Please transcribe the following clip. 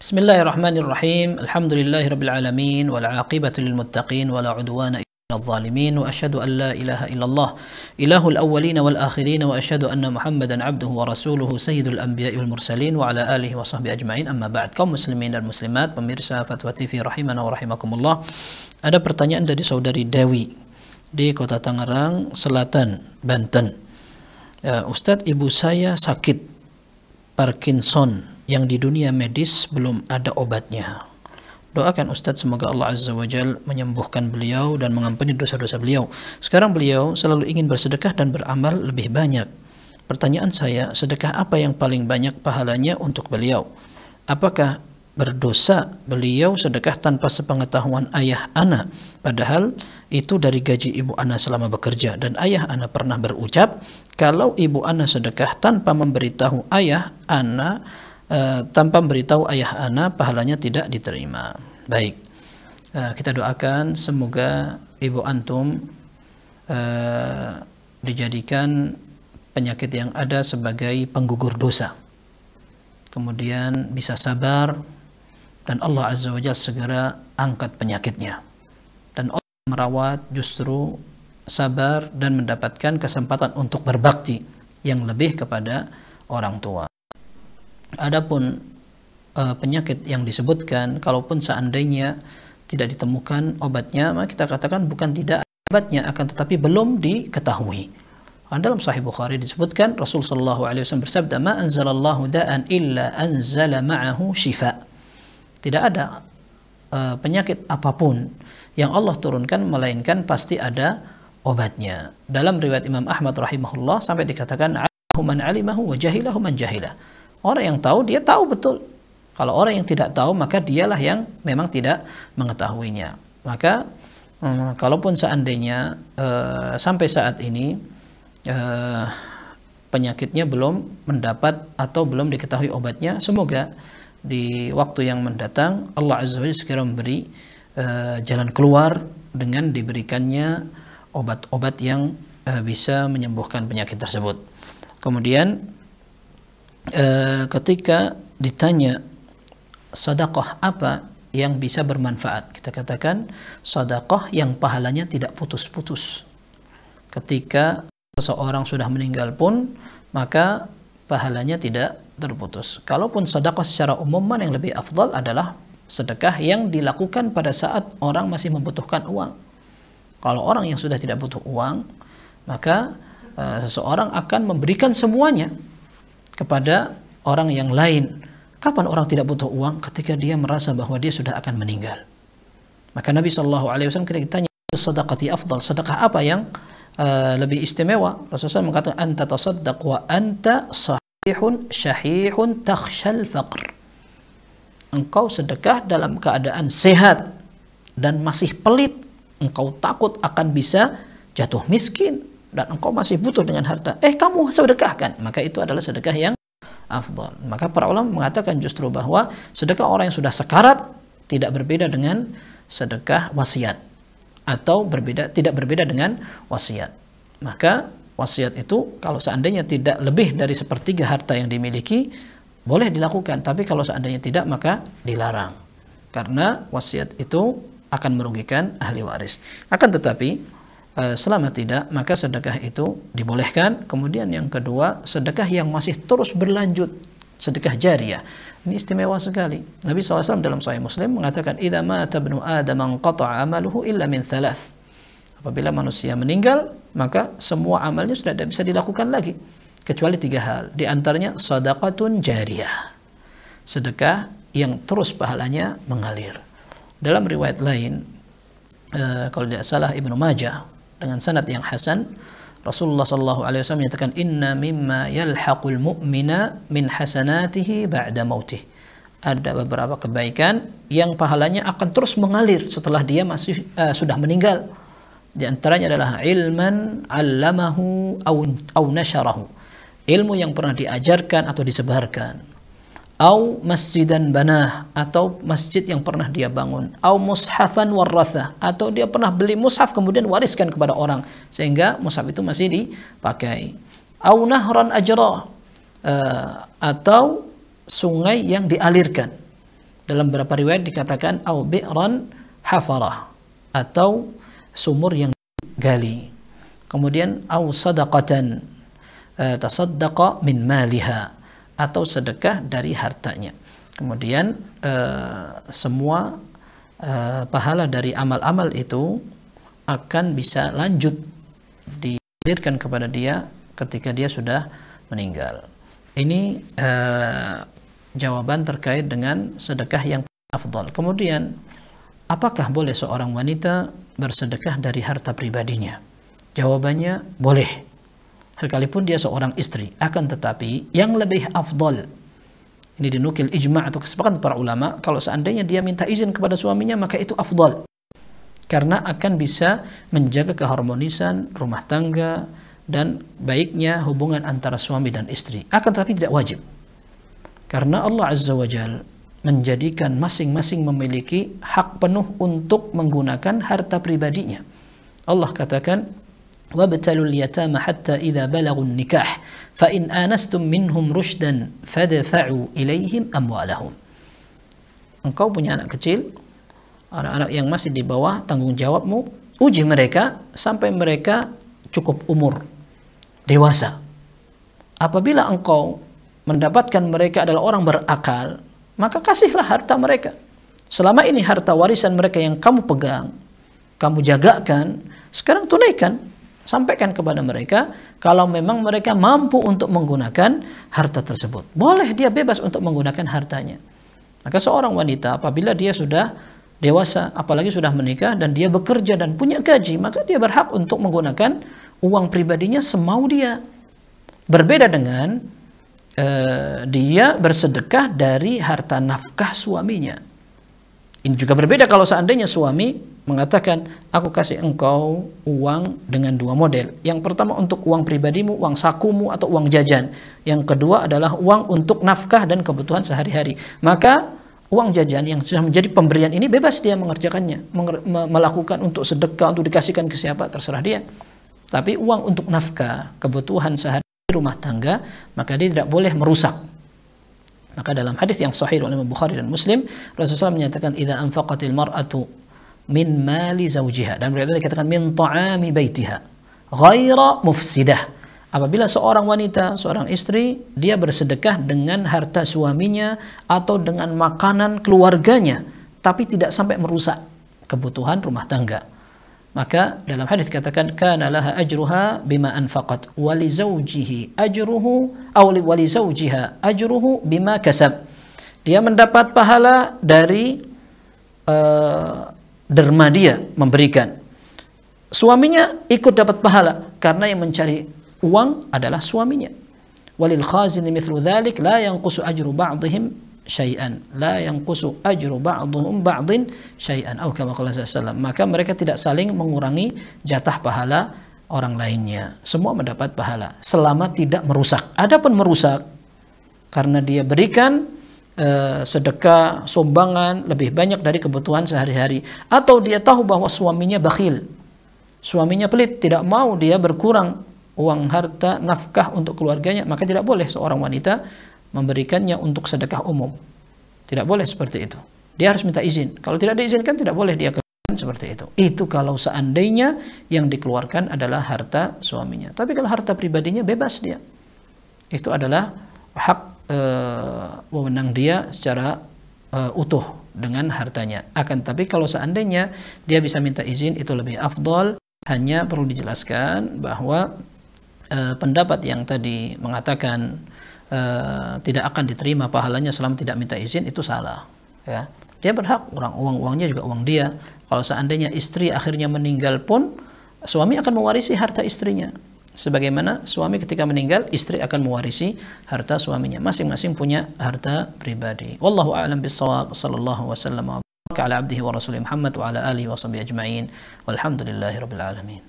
Bismillahirrahmanirrahim. Alhamdulillahirabbil alamin wal 'aqibatu lil muttaqin wala 'udwana illa 'alal zalimin wa asyhadu an la ilaha illallah ilahul awwalin wal akhirin wa asyhadu anna Muhammadan 'abduhu wa rasuluhu sayyidul anbiya'i wal mursalin wa ala alihi wa sahbihi ajma'in. Amma ba'd. Kaum muslimin dan muslimat, pemirsa Fatwa TV rahimana wa rahimakumullah. Ada pertanyaan dari saudari Dewi di Kota Tangerang Selatan, Banten. Ustadz, ibu saya sakit Parkinson yang di dunia medis belum ada obatnya. Doakan Ustadz semoga Allah Azza wa Jal menyembuhkan beliau dan mengampuni dosa-dosa beliau. Sekarang beliau selalu ingin bersedekah dan beramal lebih banyak. Pertanyaan saya, sedekah apa yang paling banyak pahalanya untuk beliau? Apakah berdosa beliau sedekah tanpa sepengetahuan ayah ana, padahal itu dari gaji ibu ana selama bekerja? Dan ayah ana pernah berucap, kalau ibu ana sedekah tanpa memberitahu ayah ana, pahalanya tidak diterima. Baik, kita doakan semoga ibu antum dijadikan penyakit yang ada sebagai penggugur dosa, kemudian bisa sabar, dan Allah Azza wa Jalla segera angkat penyakitnya. Dan orang merawat justru sabar dan mendapatkan kesempatan untuk berbakti yang lebih kepada orang tua. Adapun penyakit yang disebutkan, kalaupun seandainya tidak ditemukan obatnya, maka kita katakan bukan tidak ada obatnya, akan tetapi belum diketahui. Dalam Sahih Bukhari disebutkan Rasulullah SAW bersabda, "Ma anzalallahu da'an illa anzala ma'ahu shifa." Tidak ada penyakit apapun yang Allah turunkan melainkan pasti ada obatnya. Dalam riwayat Imam Ahmad rahimahullah sampai dikatakan, "Alimahu man alimahu wa jahilahu man jahilah." Orang yang tahu, dia tahu betul. Kalau orang yang tidak tahu, maka dialah yang memang tidak mengetahuinya. Maka kalaupun seandainya sampai saat ini penyakitnya belum mendapat atau belum diketahui obatnya, semoga di waktu yang mendatang Allah Azza wa Jalla segera memberi jalan keluar dengan diberikannya obat-obat yang bisa menyembuhkan penyakit tersebut. Kemudian ketika ditanya sedekah apa yang bisa bermanfaat, kita katakan sedekah yang pahalanya tidak putus-putus. Ketika seseorang sudah meninggal pun maka pahalanya tidak terputus. Kalaupun sedekah secara umum, yang lebih afdal adalah sedekah yang dilakukan pada saat orang masih membutuhkan uang. Kalau orang yang sudah tidak butuh uang, maka seseorang akan memberikan semuanya kepada orang yang lain. Kapan orang tidak butuh uang? Ketika dia merasa bahwa dia sudah akan meninggal. Maka Nabi SAW ketika ditanya sedekati afdal, sedekah apa yang lebih istimewa, Rasulullah mengatakan, anta tasaddaq wa anta sahihun syahihun takhshal faqr. Engkau sedekah dalam keadaan sehat dan masih pelit, engkau takut akan bisa jatuh miskin, dan engkau masih butuh dengan harta, kamu sedekahkan, maka itu adalah sedekah yang afdal. Maka para ulama mengatakan justru bahwa sedekah orang yang sudah sekarat tidak berbeda dengan sedekah wasiat, atau tidak berbeda dengan wasiat. Maka wasiat itu kalau seandainya tidak lebih dari sepertiga harta yang dimiliki, boleh dilakukan, tapi kalau seandainya tidak, maka dilarang, karena wasiat itu akan merugikan ahli waris. Akan tetapi selama tidak, maka sedekah itu dibolehkan. Kemudian yang kedua, sedekah yang masih terus berlanjut, sedekah jariyah. Ini istimewa sekali. Nabi SAW dalam Sahih Muslim mengatakan, "Idza mata ibnu Adam anqata'a amaluhu illa min thalath." Apabila manusia meninggal, maka semua amalnya sudah tidak bisa dilakukan lagi kecuali 3 hal. Di antaranya shadaqatun jariyah, sedekah yang terus pahalanya mengalir. Dalam riwayat lain, kalau tidak salah Ibnu Majah dengan sanad yang hasan, Rasulullah SAW menyatakan, "Inna mimma yalhaqul mu'mina min hasanatihi ba'da mautih." Ada beberapa kebaikan yang pahalanya akan terus mengalir setelah dia sudah meninggal. Di antaranya adalah ilman 'allamahu aw nasharahu, ilmu yang pernah diajarkan atau disebarkan. Au masjidan banah, atau masjid yang pernah dia bangun. Au mushafan warrathah, atau dia pernah beli mushaf kemudian wariskan kepada orang sehingga mushaf itu masih dipakai. Au nahran ajra, atau sungai yang dialirkan. Dalam beberapa riwayat dikatakan au bi'ran hafarah, atau sumur yang gali. Kemudian au sadaqatan tasaddaqa min maliha, atau sedekah dari hartanya. Kemudian semua pahala dari amal-amal itu akan bisa lanjut dihadirkan kepada dia ketika dia sudah meninggal. Ini jawaban terkait dengan sedekah yang afdal. Kemudian, apakah boleh seorang wanita bersedekah dari harta pribadinya? Jawabannya boleh, sekalipun dia seorang istri. Akan tetapi yang lebih afdal, ini dinukil ijma' atau kesepakatan para ulama, kalau seandainya dia minta izin kepada suaminya, maka itu afdal, karena akan bisa menjaga keharmonisan rumah tangga dan baiknya hubungan antara suami dan istri. Akan tetapi tidak wajib, karena Allah Azza wa Jalla menjadikan masing-masing memiliki hak penuh untuk menggunakan harta pribadinya. Allah katakan, وَابْتَلُوا الْيَتَامَ حَتَّى إِذَا بَلَغُوا النِّكَاحَ فَإِنْ آنَسْتُمْ مِنْهُمْ رُشْدًا فَادْفَعُوا إِلَيْهِمْ أَمْوَالَهُمْ. Engkau punya anak kecil, anak-anak yang masih di bawah tanggung jawabmu, uji mereka sampai mereka cukup umur, dewasa. Apabila engkau mendapatkan mereka adalah orang berakal, maka kasihlah harta mereka. Selama ini harta warisan mereka yang kamu pegang, kamu jagakan, sekarang tunaikan, sampaikan kepada mereka kalau memang mereka mampu untuk menggunakan harta tersebut. Boleh dia bebas untuk menggunakan hartanya. Maka seorang wanita apabila dia sudah dewasa, apalagi sudah menikah dan dia bekerja dan punya gaji, maka dia berhak untuk menggunakan uang pribadinya semau dia. Berbeda dengan dia bersedekah dari harta nafkah suaminya. Ini juga berbeda kalau seandainya suami mengatakan, aku kasih engkau uang dengan dua model. Yang pertama untuk uang pribadimu, uang sakumu atau uang jajan. Yang kedua adalah uang untuk nafkah dan kebutuhan sehari-hari. Maka uang jajan yang sudah menjadi pemberian ini bebas dia mengerjakannya, melakukan untuk sedekah, untuk dikasihkan ke siapa, terserah dia. Tapi uang untuk nafkah, kebutuhan sehari rumah tangga, maka dia tidak boleh merusak. Maka dalam hadis yang sahih oleh Bukhari dan Muslim, Rasulullah menyatakan, "Idza anfaqatil mar'atu min mali zawjiha," dan berarti dikatakan min ta'ami baitiha ghaira mufsidah. Apabila seorang wanita, seorang istri, dia bersedekah dengan harta suaminya atau dengan makanan keluarganya, tapi tidak sampai merusak kebutuhan rumah tangga, maka dalam hadis dikatakan, kana laha ajruha bima anfaqat wa li zawjihi ajruhu aw wa li zawjiha ajruhu bima kasab. Dia mendapat pahala dari derma dia memberikan. Suaminya ikut dapat pahala karena yang mencari uang adalah suaminya. Walil khazin mithlu dzalik la yanqusu ajru ba'dihim syai'an, la yanqusu ajru ba'dhum ba'dhin syai'an, atau kama qala sallallahu. Maka mereka tidak saling mengurangi jatah pahala orang lainnya. Semua mendapat pahala selama tidak merusak. Adapun merusak karena dia berikan sedekah, sumbangan lebih banyak dari kebutuhan sehari-hari, atau dia tahu bahwa suaminya bakhil, suaminya pelit, tidak mau dia berkurang uang harta nafkah untuk keluarganya, maka tidak boleh seorang wanita memberikannya untuk sedekah umum. Tidak boleh seperti itu. Dia harus minta izin. Kalau tidak diizinkan, tidak boleh dia kerjakan seperti itu. Itu kalau seandainya yang dikeluarkan adalah harta suaminya. Tapi kalau harta pribadinya, bebas dia. Itu adalah hak wewenang dia secara utuh dengan hartanya. Akan tapi kalau seandainya dia bisa minta izin, itu lebih afdal. Hanya perlu dijelaskan bahwa pendapat yang tadi mengatakan tidak akan diterima pahalanya selama tidak minta izin, itu salah. Ya, dia berhak, uangnya juga uang dia. Kalau seandainya istri akhirnya meninggal pun, suami akan mewarisi harta istrinya. Sebagaimana suami ketika meninggal, istri akan mewarisi harta suaminya. Masing-masing punya harta pribadi. Wallahu a'lam bissawab. Sallallahu wasallam wa baraka ala abdihi wa rasulih Muhammad wa ala alihi wa sahbihi ajma'in. Walhamdulillahi rabbil alamin.